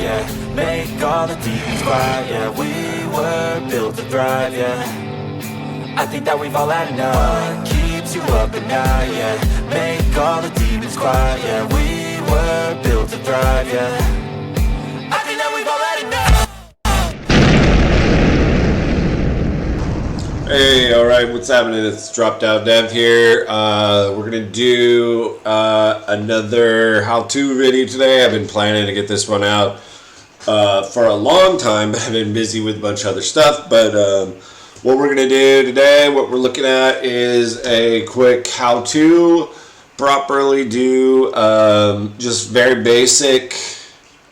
Yeah, make all the demons quiet. Yeah, we were built to thrive. Yeah, I think that we've all had enough. What keeps you up at night? Yeah, make all the demons quiet. Yeah, we were built to thrive. Yeah, I think that we've all had enough. Hey, alright, what's happening? It's Dropped Out Dev here. We're going to do another how-to video today. I've been planning to get this one out for a long time, but I've been busy with a bunch of other stuff. But what we're going to do today, what we're looking at is a quick how-to properly do just very basic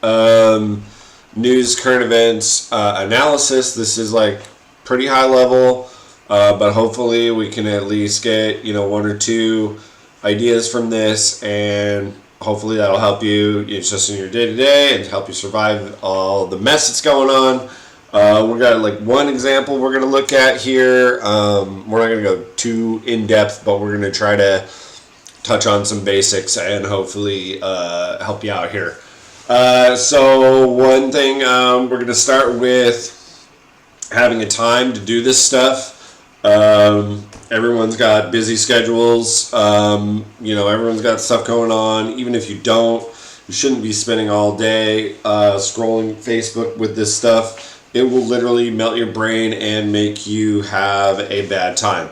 news, current events analysis. This is like pretty high level. But hopefully we can at least get, one or two ideas from this, and hopefully that'll help you just in your day-to-day and help you survive all the mess that's going on. We got like one example we're going to look at here. We're not going to go too in-depth, but we're going to try to touch on some basics and hopefully help you out here. So one thing, we're going to start with having a time to do this stuff. Everyone's got busy schedules. Everyone's got stuff going on. Even if you don't, you shouldn't be spending all day scrolling Facebook with this stuff. It will literally melt your brain and make you have a bad time.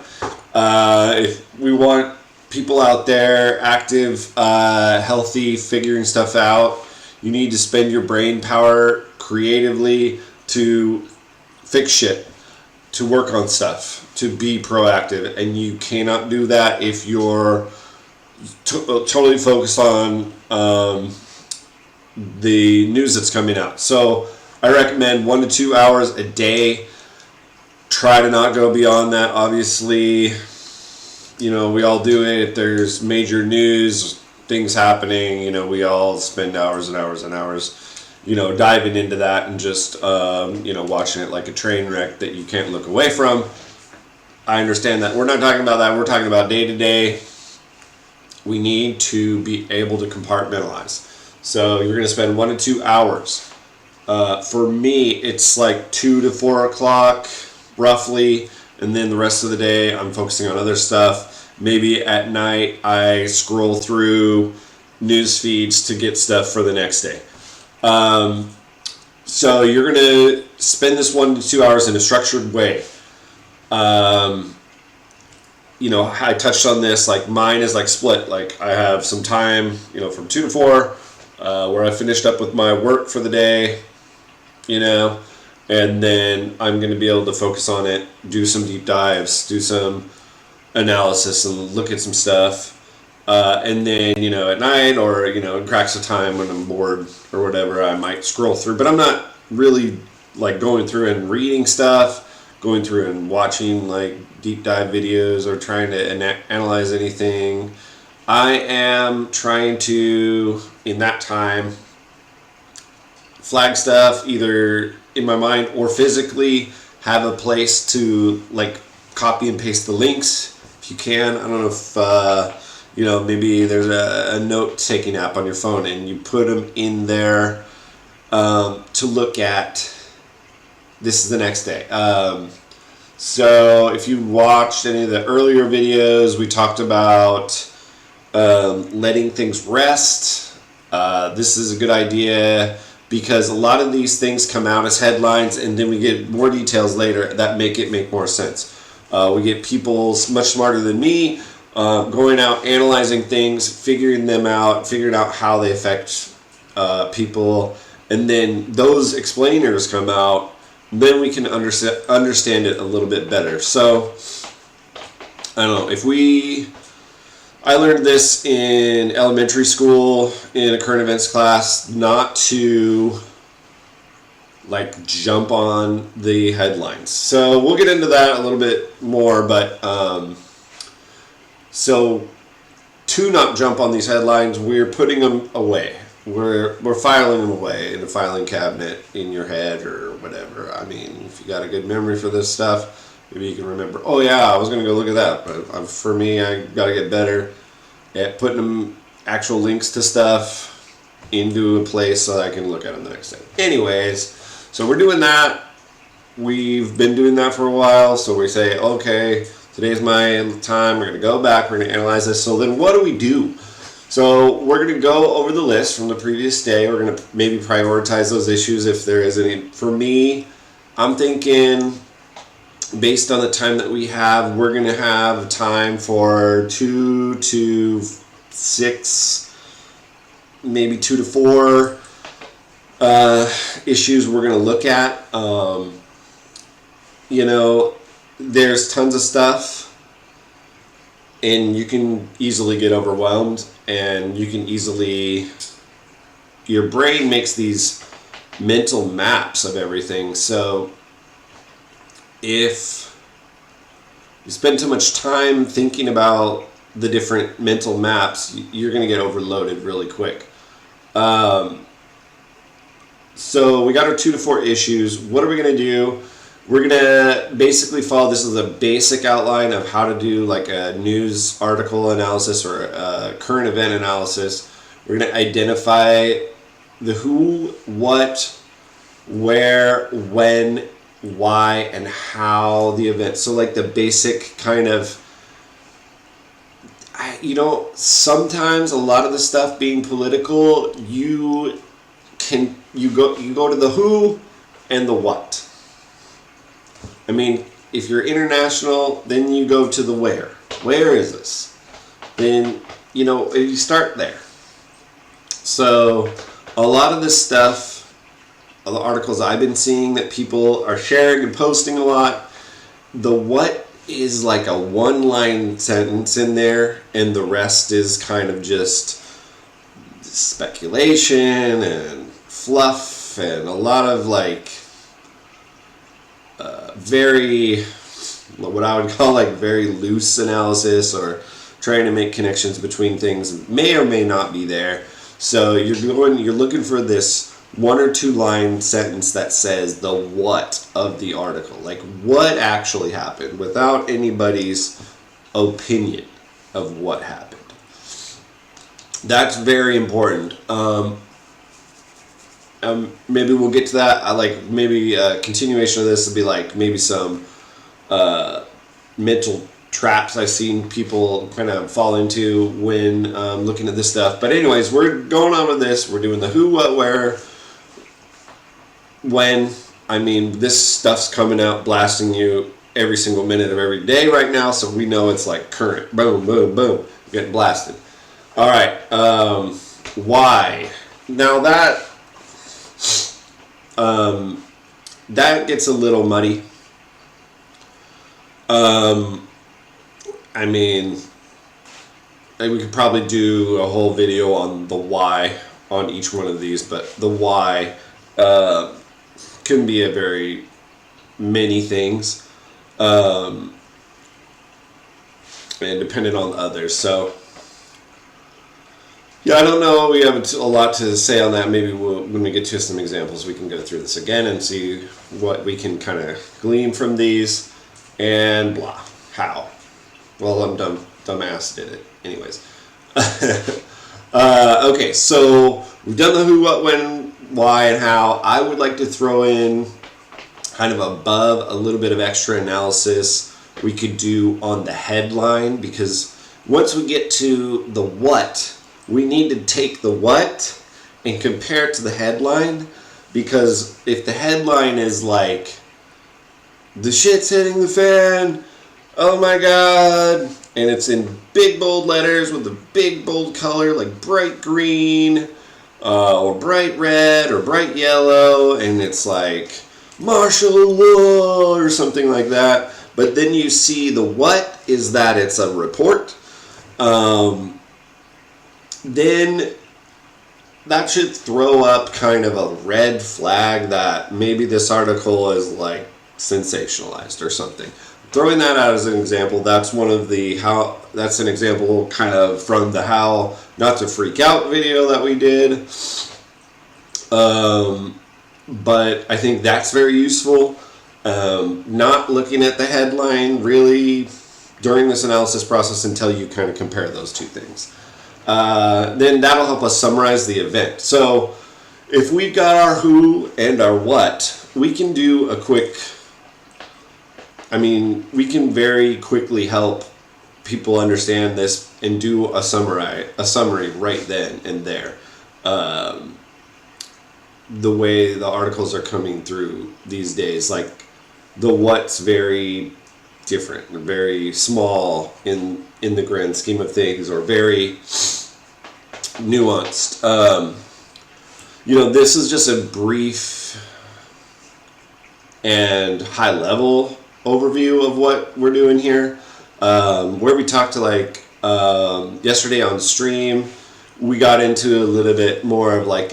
If we want people out there active, healthy, figuring stuff out, you need to spend your brain power creatively to fix shit, to work on stuff, to be proactive, and you cannot do that if you're totally focused on the news that's coming out. So I recommend 1 to 2 hours a day. Try to not go beyond that. Obviously, we all do it. If there's major news, things happening, we all spend hours and hours and hours diving into that and just, watching it like a train wreck that you can't look away from. I understand that. We're not talking about that. We're talking about day to day. We need to be able to compartmentalize. So you're going to spend 1 to 2 hours. For me, it's like 2 to 4 o'clock, roughly. And then the rest of the day, I'm focusing on other stuff. Maybe at night, I scroll through news feeds to get stuff for the next day. So you're going to spend this 1 to 2 hours in a structured way. I touched on this, like mine is like split. Like I have some time, from 2 to 4, where I finished up with my work for the day, and then I'm going to be able to focus on it, do some deep dives, do some analysis and look at some stuff. And then, at night or, in cracks of time when I'm bored or whatever, I might scroll through. But I'm not really, like, going through and reading stuff, going through and watching, like, deep dive videos or trying to analyze anything. I am trying to, in that time, flag stuff either in my mind or physically, have a place to, like, copy and paste the links if you can. I don't know if... maybe there's a note-taking app on your phone and you put them in there to look at. This is the next day. So if you watched any of the earlier videos, we talked about letting things rest. This is a good idea because a lot of these things come out as headlines and then we get more details later that make more sense. We get people much smarter than me going out, analyzing things, figuring out how they affect people, and then those explainers come out, then we can understand it a little bit better. So, I don't know, I learned this in elementary school in a current events class, not to like jump on the headlines. So we'll get into that a little bit more, but so to not jump on these headlines, we're putting them away. We're filing them away in a filing cabinet in your head or whatever. I mean, if you got a good memory for this stuff, maybe you can remember, oh yeah, I was going to go look at that. But for me, I got to get better at putting them actual links to stuff into a place so that I can look at them the next day. Anyways, so we're doing that. We've been doing that for a while. So we say, okay, today's my time. We're going to go back. We're going to analyze this. So then what do we do? So we're going to go over the list from the previous day. We're going to maybe prioritize those issues if there is any. For me, I'm thinking based on the time that we have, we're going to have time for 2 to 6, maybe 2 to 4 issues we're going to look at. You know, there's tons of stuff and you can easily get overwhelmed, and you can easily, your brain makes these mental maps of everything. So if you spend too much time thinking about the different mental maps, you're going to get overloaded really quick. So we got our 2 to 4 issues. What are we going to do? We're going to basically follow, this is a basic outline of how to do like a news article analysis or a current event analysis. We're going to identify the who, what, where, when, why, and how the event. So like the basic kind of, you know, sometimes a lot of the stuff being political, you go to the who and the what. I mean, if you're international, then you go to the where. Where is this? Then, you know, you start there. So a lot of this stuff, the articles I've been seeing that people are sharing and posting a lot, the what is like a one-line sentence in there, and the rest is kind of just speculation and fluff and a lot of like very, what I would call like very loose analysis, or trying to make connections between things may or may not be there. So you're looking for this 1 or 2 line sentence that says the what of the article, like what actually happened, without anybody's opinion of what happened. That's very important. Maybe we'll get to that. I like maybe a continuation of this would be like maybe some mental traps I've seen people kind of fall into when looking at this stuff. But anyways, we're going on with this. We're doing the who, what, where, when. I mean, this stuff's coming out blasting you every single minute of every day right now, so we know it's like current. Boom, boom, boom. Getting blasted. All right. Why? Now that gets a little muddy. I mean, we could probably do a whole video on the why on each one of these, but the why can be a very many things, and dependent on others. So yeah, I don't know. We have a lot to say on that. Maybe when we get to some examples, we can go through this again and see what we can kind of glean from these, and blah. How? Well, I'm dumbass did it. Anyways. Okay, so we've done the who, what, when, why, and how. I would like to throw in kind of above a little bit of extra analysis we could do on the headline, because once we get to the what, we need to take the what and compare it to the headline, because if the headline is like, the shit's hitting the fan, oh my god, and it's in big bold letters with a big bold color like bright green or bright red or bright yellow, and it's like martial law or something like that, but then you see the what is that it's a report, Then that should throw up kind of a red flag that maybe this article is like sensationalized or something. Throwing that out as an example, that's that's an example kind of from the how not to freak out video that we did. But I think that's very useful. Not looking at the headline really during this analysis process until you kind of compare those two things. Then that'll help us summarize the event. So if we've got our who and our what, we can do we can very quickly help people understand this and do a summary right then and there. The way the articles are coming through these days, like the what's very different, very small in the grand scheme of things, or very nuanced. This is just a brief and high level overview of what we're doing here. Where we talked to yesterday on stream, we got into a little bit more of like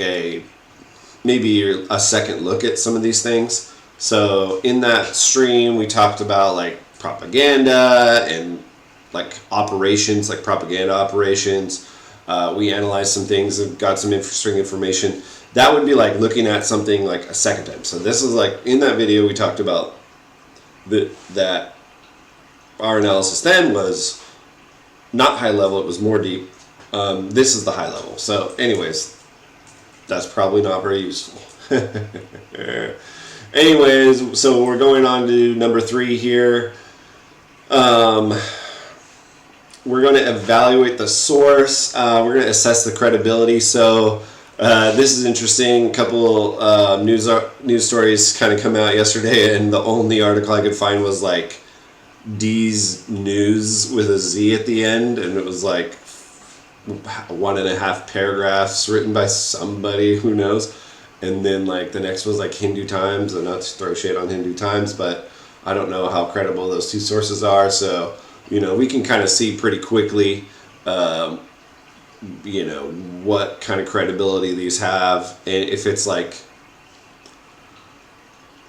maybe a second look at some of these things. So in that stream, we talked about like propaganda and like operations, like propaganda operations. We analyzed some things and got some interesting information. That would be like looking at something like a second time. So this is like in that video we talked about that our analysis then was not high level, it was more deep. This is the high level. So anyways, that's probably not very useful. Anyways, so we're going on to number 3 here. We're going to evaluate the source. We're going to assess the credibility. So this is interesting. A couple news stories kind of come out yesterday, and the only article I could find was like D's News with a Z at the end, and it was like 1.5 paragraphs written by somebody, who knows. And then like the next was like Hindu Times, and not to throw shade on Hindu Times, but I don't know how credible those two sources are. So we can kind of see pretty quickly what kind of credibility these have, and if it's like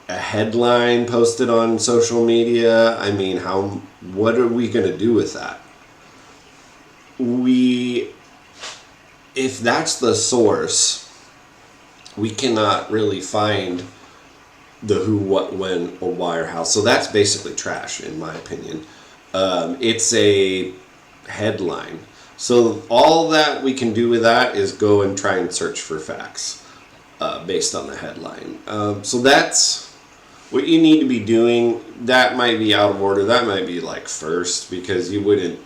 a headline posted on social media, what are we going to do with that? If that's the source, we cannot really find the who, what, when, or why, or how. So that's basically trash, in my opinion. It's a headline. So all that we can do with that is go and try and search for facts based on the headline. So that's what you need to be doing. That might be out of order. That might be like first, because you wouldn't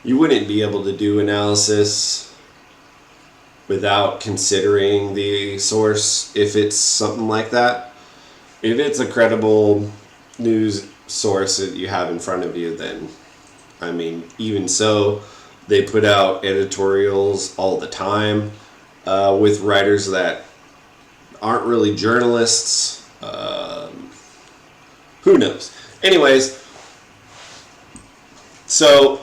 be able to do analysis without considering the source if it's something like that. If it's a credible news source that you have in front of you, then even so, they put out editorials all the time with writers that aren't really journalists. Who knows? Anyways, so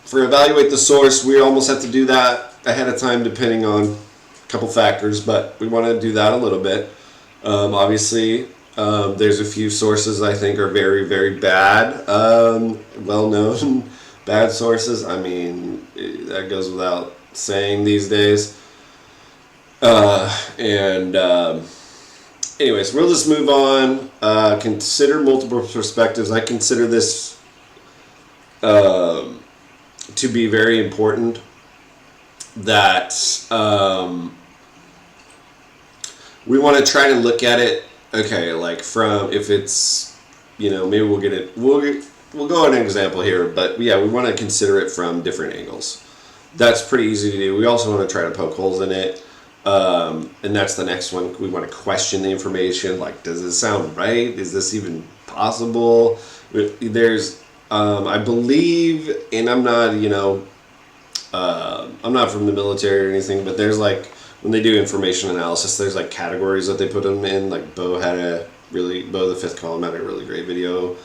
for evaluate the source, we almost have to do that ahead of time depending on a couple factors, but we want to do that a little bit. Obviously, there's a few sources I think are very, very bad, well-known bad sources. That goes without saying these days. Anyways, we'll just move on. Consider multiple perspectives. I consider this to be very important, that we want to try to look at it, like from, if it's, maybe we'll go on an example here, but yeah, we want to consider it from different angles. That's pretty easy to do. We also want to try to poke holes in it. And that's the next one. We want to question the information. Like, does it sound right? Is this even possible? There's, I believe, and I'm not from the military or anything, but there's like, when they do information analysis, there's like categories that they put them in. Like Bo the 5th column had a really great video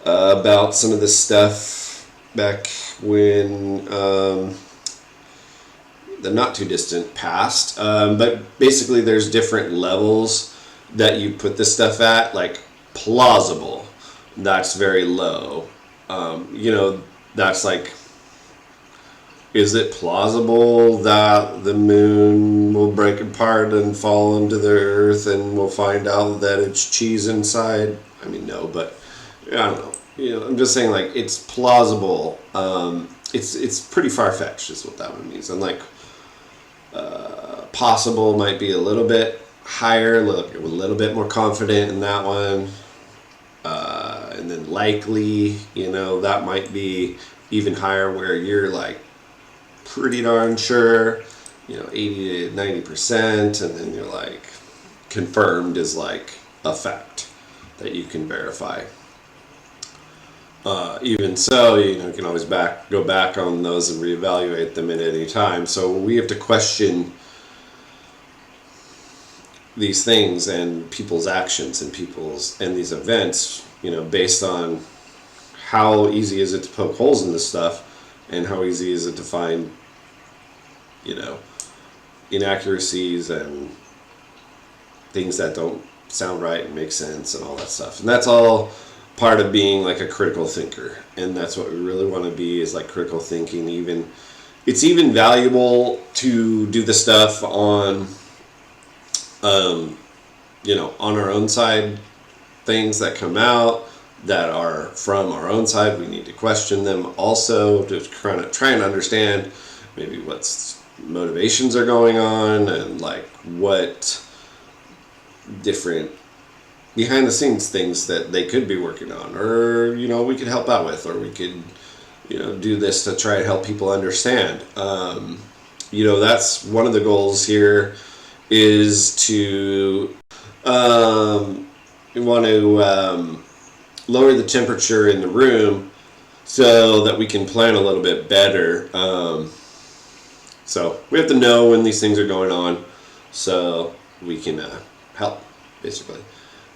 about some of this stuff. back when the not too distant past. But basically, there's different levels that you put this stuff at. Like plausible, that's very low. That's like, is it plausible that the moon will break apart and fall into the earth and we'll find out that it's cheese inside? I mean, no, but I don't know. I'm just saying, like, it's plausible. It's pretty far-fetched is what that one means. And, like, possible might be a little bit higher, a little bit more confident in that one. And then likely, that might be even higher where you're, like, pretty darn sure, 80 to 90%, and then you're like, confirmed is like a fact that you can verify. Even so, you can always go back on those and reevaluate them at any time. So we have to question these things and people's actions and these events, based on how easy is it to poke holes in this stuff, and how easy is it to find, inaccuracies and things that don't sound right and make sense and all that stuff. And that's all part of being like a critical thinker. And that's what we really want to be, is like critical thinking. It's even valuable to do the stuff on, on our own side, things that come out that are from our own side. We need to question them also to try and understand maybe what's motivations are going on, and like what different behind the scenes things that they could be working on, or we could help out with, or we could do this to try and help people understand. That's one of the goals here, is to we want to lower the temperature in the room so that we can plan a little bit better. So we have to know when these things are going on so we can help, basically.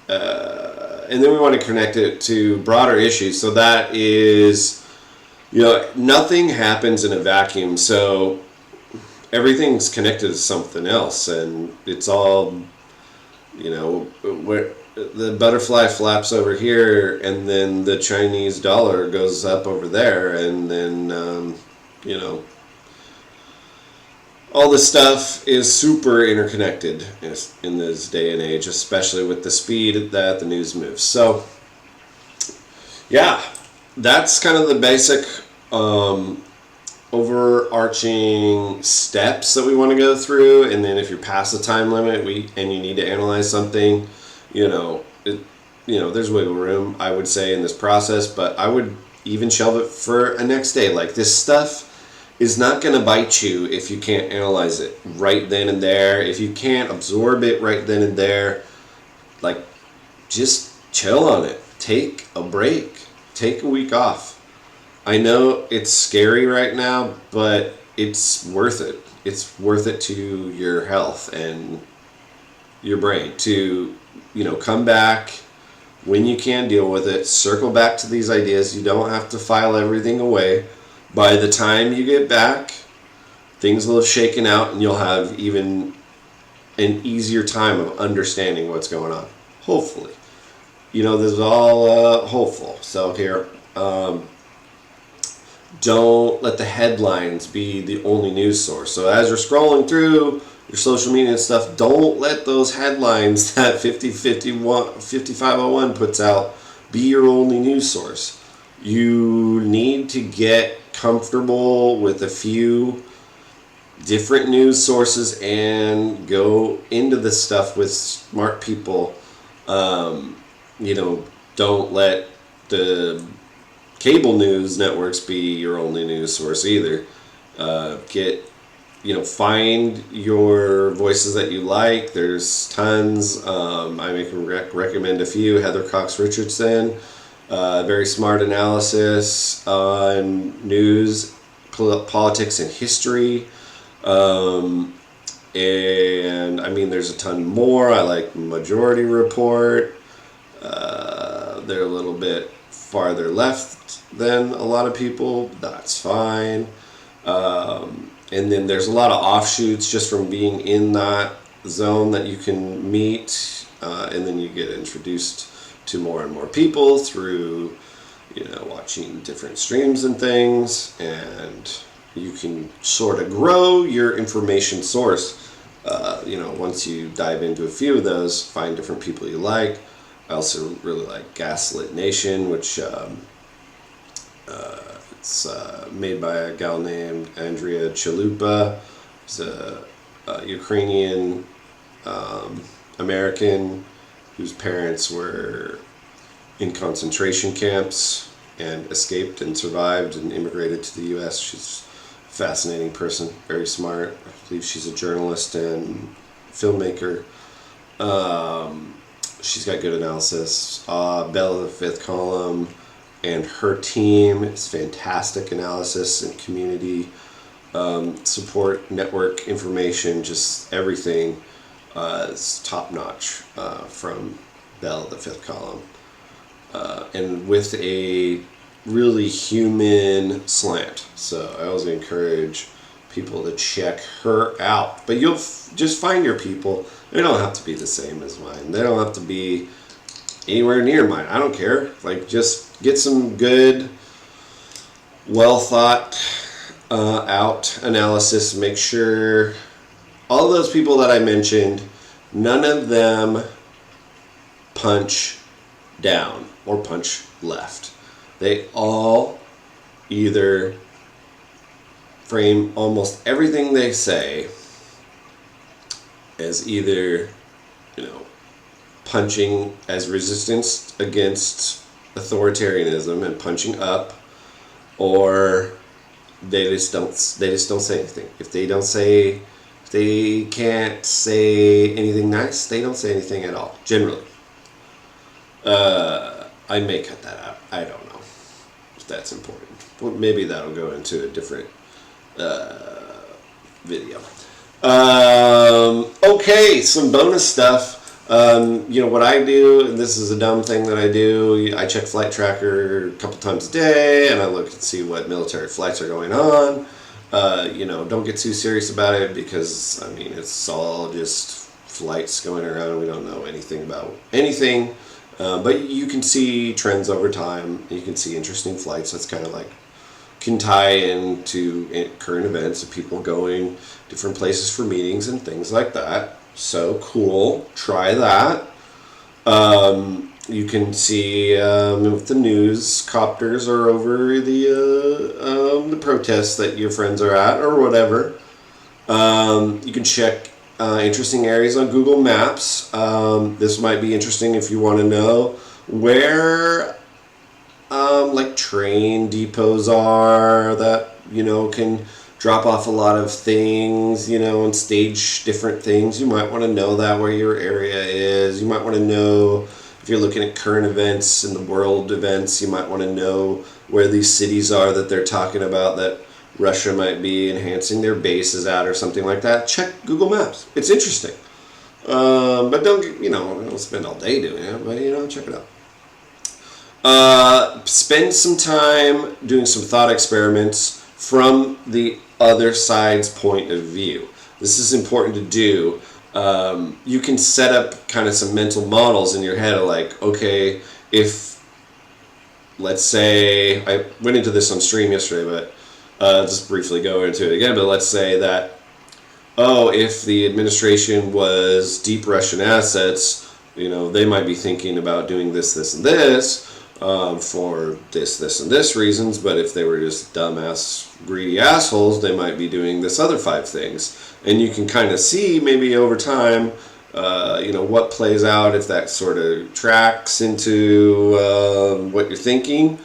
And then we want to connect it to broader issues. So that is, nothing happens in a vacuum. So everything's connected to something else. And it's all, where the butterfly flaps over here, and then the Chinese dollar goes up over there. And then, all this stuff is super interconnected in this day and age, especially with the speed that the news moves. So, yeah, that's kind of the basic overarching steps that we want to go through. And then if you're past the time limit and you need to analyze something, there's wiggle room, I would say, in this process. But I would even shelve it for a next day. Like, this stuff is not going to bite you if you can't analyze it right then and there. If you can't absorb it right then and there, like, just chill on it. Take a break. Take a week off. I know it's scary right now, but it's worth it. It's worth it to your health and your brain to, come back when you can deal with it. Circle back to these ideas. You don't have to file everything away. By the time you get back, things will have shaken out, and you'll have even an easier time of understanding what's going on. Hopefully. This is all hopeful. So here, don't let the headlines be the only news source. So as you're scrolling through your social media and stuff, don't let those headlines that 5501 puts out be your only news source. You need to get comfortable with a few different news sources and go into this stuff with smart people. Don't let the cable news networks be your only news source either. Find your voices that you like. There's tons. I can recommend a few. Heather Cox Richardson. Very smart analysis on news, politics, and history. And there's a ton more. I like Majority Report. They're a little bit farther left than a lot of people, that's fine. And then there's a lot of offshoots just from being in that zone that you can meet, and then you get introduced to more and more people through, watching different streams and things, and you can sort of grow your information source. Once you dive into a few of those, find different people you like. I also really like Gaslit Nation, which it's made by a gal named Andrea Chalupa. She's a Ukrainian American whose parents were in concentration camps and escaped and survived and immigrated to the U.S. She's a fascinating person, very smart. I believe she's a journalist and filmmaker. She's got good analysis. Belle of the Fifth Column and her team is fantastic analysis and community support, network information, just everything is top notch from Belle of the Fifth Column. And with a really human slant. So I always encourage people to check her out. But you'll just find your people. They don't have to be the same as mine. They don't have to be anywhere near mine. I don't care. Just get some good, well thought out analysis. Make sure all those people that I mentioned, none of them punch down or punch left. They all either frame almost everything they say as either, punching as resistance against authoritarianism and punching up, or they just don't say anything. If they can't say anything nice, they don't say anything at all, generally. I may cut that out. I don't know if that's important. Well, maybe that'll go into a different video. Okay, some bonus stuff. What I do, and this is a dumb thing that I do, I check Flight Tracker a couple times a day, and I look and see what military flights are going on. Don't get too serious about it because, it's all just flights going around. We don't know anything about anything. But you can see trends over time. You can see interesting flights. That's kind of can tie into current events of people going different places for meetings and things like that. So cool. Try that. You can see if the news copters are over the protests that your friends are at or whatever. You can check interesting areas on Google Maps. This might be interesting if you want to know where train depots are that can drop off a lot of things, and stage different things. You might want to know that where your area is. You might want to know if you're looking at current events and the world events. You might want to know where these cities are that they're talking about that Russia might be enhancing their bases at or something like that. Check Google Maps. It's interesting. But don't spend all day doing it, but check it out. Spend some time doing some thought experiments from the other side's point of view. This is important to do. You can set up kind of some mental models in your head of okay, if, let's say, I went into this on stream yesterday, but just briefly go into it again, but let's say that, if the administration was deep Russian assets, they might be thinking about doing this, this, and this for this, and this reasons, but if they were just dumbass, greedy assholes, they might be doing this other 5 things. And you can kind of see maybe over time, what plays out if that sort of tracks into what you're thinking.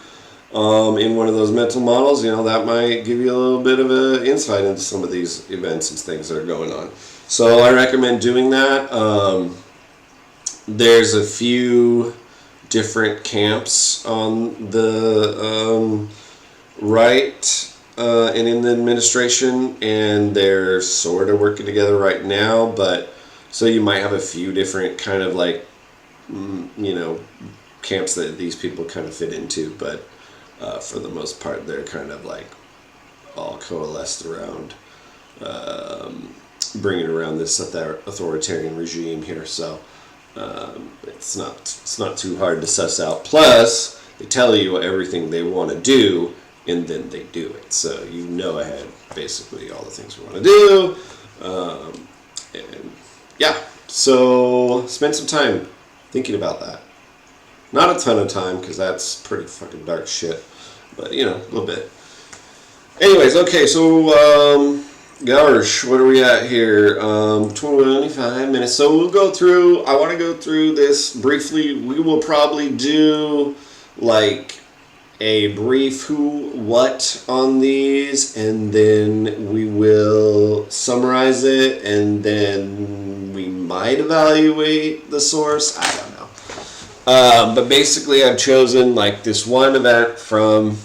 In one of those mental models, that might give you a little bit of an insight into some of these events and things that are going on. So I recommend doing that. There's a few different camps on the right and in the administration, and they're sort of working together right now, but so you might have a few different kind of camps that these people kind of fit into, but for the most part, they're kind of like all coalesced around bringing around this authoritarian regime here. So it's not too hard to suss out. Plus, they tell you everything they want to do, and then they do it. So you know ahead basically all the things we want to do. And yeah, so spend some time thinking about that. Not a ton of time, because that's pretty fucking dark shit. But, a little bit. Anyways, okay, so, gosh, what are we at here? 25 minutes. So I want to go through this briefly. We will probably do, like, a brief who, what on these, and then we will summarize it, and then we might evaluate the source. I don't know. But basically, I've chosen like this one event from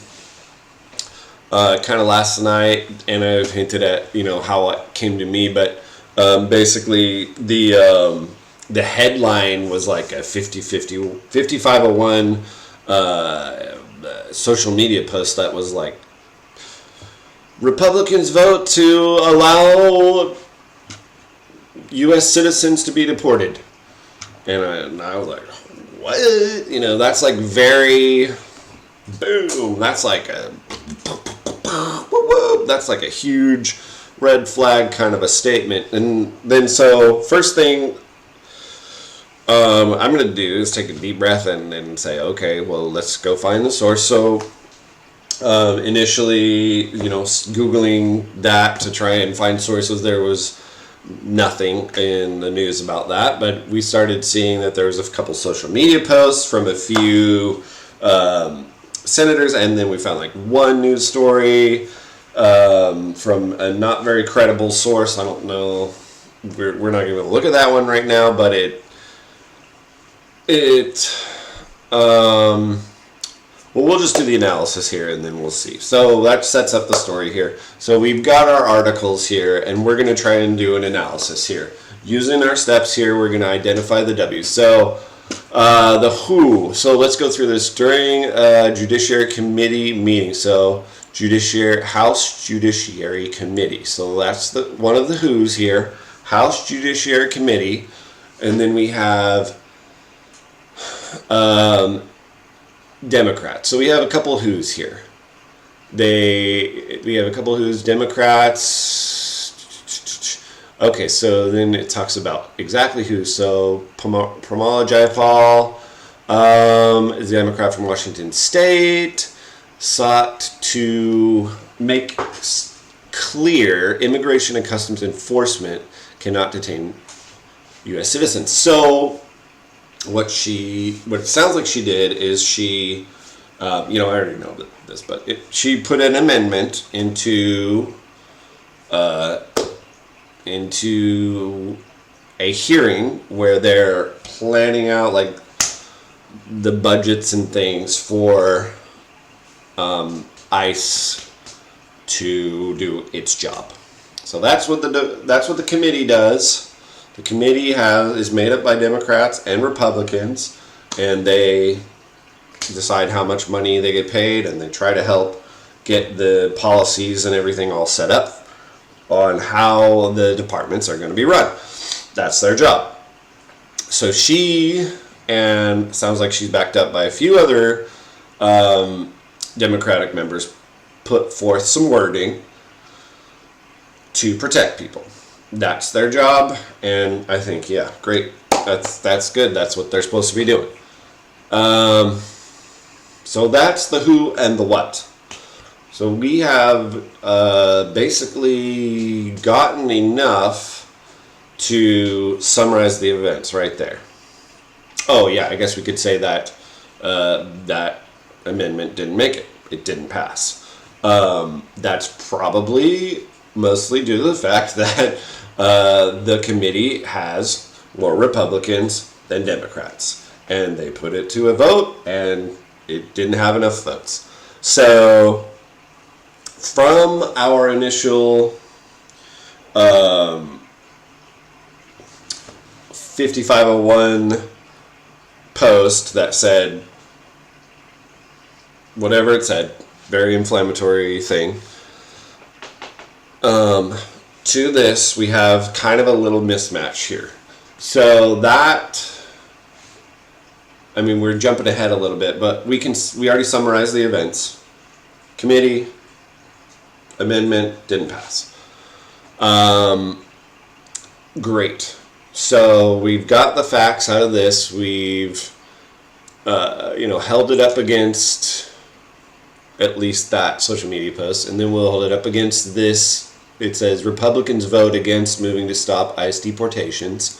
kind of last night, and I've hinted at how it came to me. But basically, the headline was like a 5501 social media post that was like, Republicans vote to allow U.S. citizens to be deported, and I was like, what? That's like very boom. That's like that's like a huge red flag kind of a statement. And then so first thing I'm going to do is take a deep breath and then say, okay, well, let's go find the source. So initially, Googling that to try and find sources, there was nothing in the news about that, but we started seeing that there was a couple social media posts from a few senators, and then we found like one news story from a not very credible source. I don't know, we're not going to look at that one right now, but well, we'll just do the analysis here, and then we'll see. So that sets up the story here. So we've got our articles here, and we're going to try and do an analysis here. Using our steps here, we're going to identify the W. So the who. So let's go through this. During Judiciary Committee meeting. So House Judiciary Committee. So that's one of the who's here. House Judiciary Committee. And then we have Democrats. So we have a couple who's here. We have a couple who's Democrats. Okay, so then it talks about exactly who. So Pramila Jayapal is a Democrat from Washington State, sought to make clear Immigration and Customs Enforcement cannot detain U.S. citizens. So what it sounds like she did is she, I already know this, but she put an amendment into a hearing where they're planning out like the budgets and things for ICE to do its job. So that's what the committee does. The committee is made up by Democrats and Republicans, and they decide how much money they get paid, and they try to help get the policies and everything all set up on how the departments are going to be run. That's their job. So she, and sounds like she's backed up by a few other Democratic members, put forth some wording to protect people. That's their job, and I think, yeah, great. That's good. That's what they're supposed to be doing. So that's the who and the what. So we have basically gotten enough to summarize the events right there. Oh yeah, I guess we could say that that amendment didn't make it. It didn't pass. That's probably mostly due to the fact that the committee has more Republicans than Democrats, and they put it to a vote, and it didn't have enough votes. So from our initial 5501 post that said whatever it said, very inflammatory thing. To this, we have kind of a little mismatch here. So that, I mean, we're jumping ahead a little bit, but we already summarized the events. Committee, amendment, didn't pass. Great. So we've got the facts out of this. We've, held it up against at least that social media post, and then we'll hold it up against this. It says Republicans vote against moving to stop ICE deportations.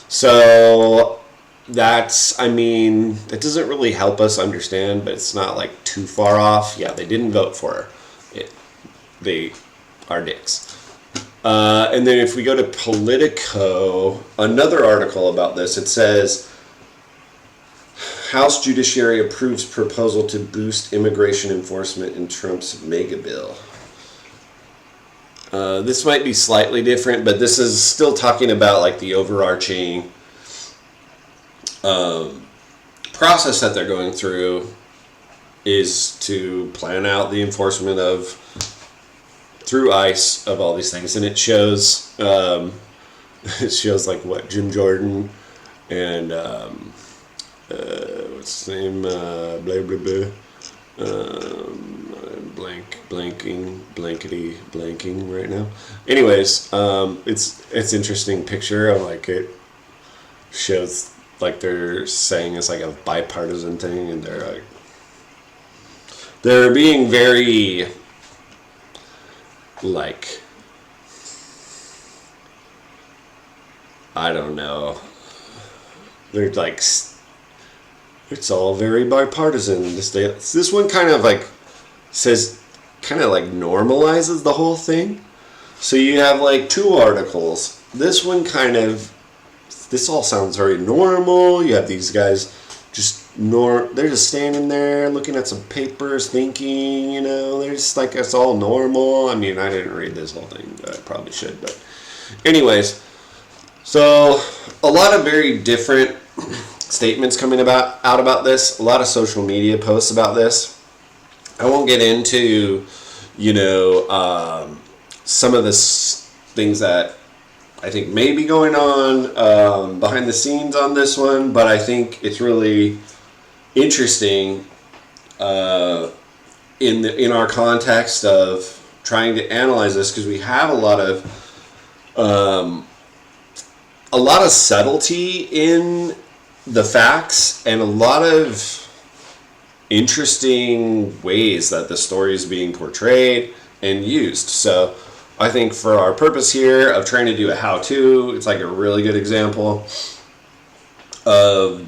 So that's, I mean, it doesn't really help us understand, but it's not like too far off. Yeah, they didn't vote for her. They are dicks. And then if we go to Politico, another article about this, it says House Judiciary approves proposal to boost immigration enforcement in Trump's mega bill. This might be slightly different, but this is still talking about like the overarching process that they're going through is to plan out the enforcement of through ICE of all these things, and it shows like what Jim Jordan and what's his name, blah blah blah, blanking right now. Anyways, it's interesting picture. I'm like, it shows like they're saying it's like a bipartisan thing, and they're being very like, I don't know. They're like, it's all very bipartisan. This one kind of like says, kind of like normalizes the whole thing. So you have like two articles. This one this all sounds very normal. You have these guys they're just standing there looking at some papers, thinking, they're just like, it's all normal. I mean, I didn't read this whole thing, but I probably should. But anyways, so a lot of very different statements coming out about this. A lot of social media posts about this. I won't get into, some of the things that I think may be going on behind the scenes on this one, but I think it's really interesting in our context of trying to analyze this, because we have a lot of subtlety in the facts and a lot of interesting ways that the story is being portrayed and used. So I think for our purpose here of trying to do a how-to, it's like a really good example of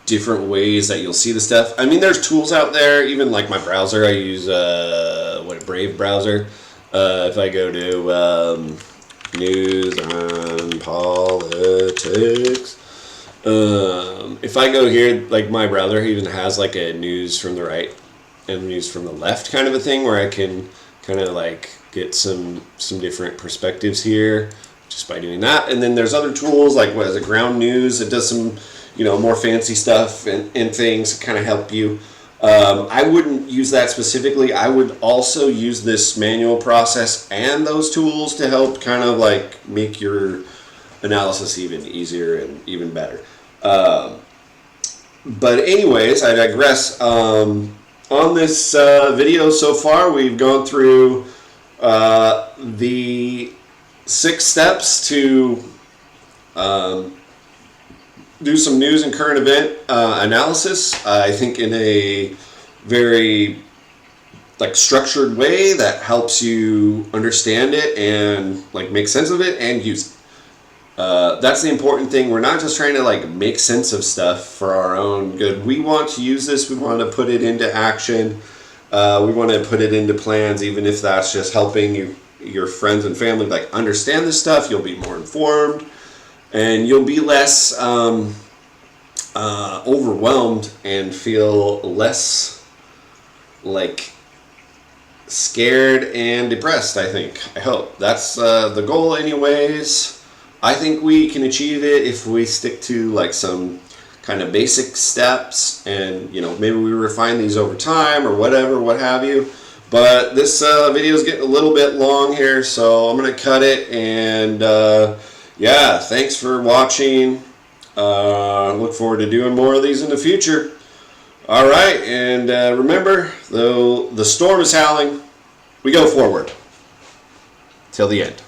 different ways that you'll see the stuff. I mean, there's tools out there, even like my browser. I use a Brave browser. If I go to news on politics, if I go here, like my browser even has like a news from the right and news from the left kind of a thing, where I can kind of like get some different perspectives here just by doing that. And then there's other tools like what is it, Ground News. It does some more fancy stuff and things to kind of help you. I wouldn't use that specifically. I would also use this manual process and those tools to help kind of like make your analysis even easier and even better. But anyways, I digress. On this video so far, we've gone through the 6 steps to do some news and current event analysis. I think in a very like structured way that helps you understand it and like make sense of it and use it. That's the important thing. We're not just trying to like make sense of stuff for our own good. We want to use this. We want to put it into action. We want to put it into plans, even if that's just helping your friends and family like understand this stuff. You'll be more informed, and you'll be less overwhelmed and feel less like scared and depressed. I hope that's the goal anyways. I think we can achieve it if we stick to like some kind of basic steps, and maybe we refine these over time or whatever, what have you. But this video is getting a little bit long here, so I'm gonna cut it. And yeah, thanks for watching. Look forward to doing more of these in the future. All right, and remember, though the storm is howling, we go forward till the end.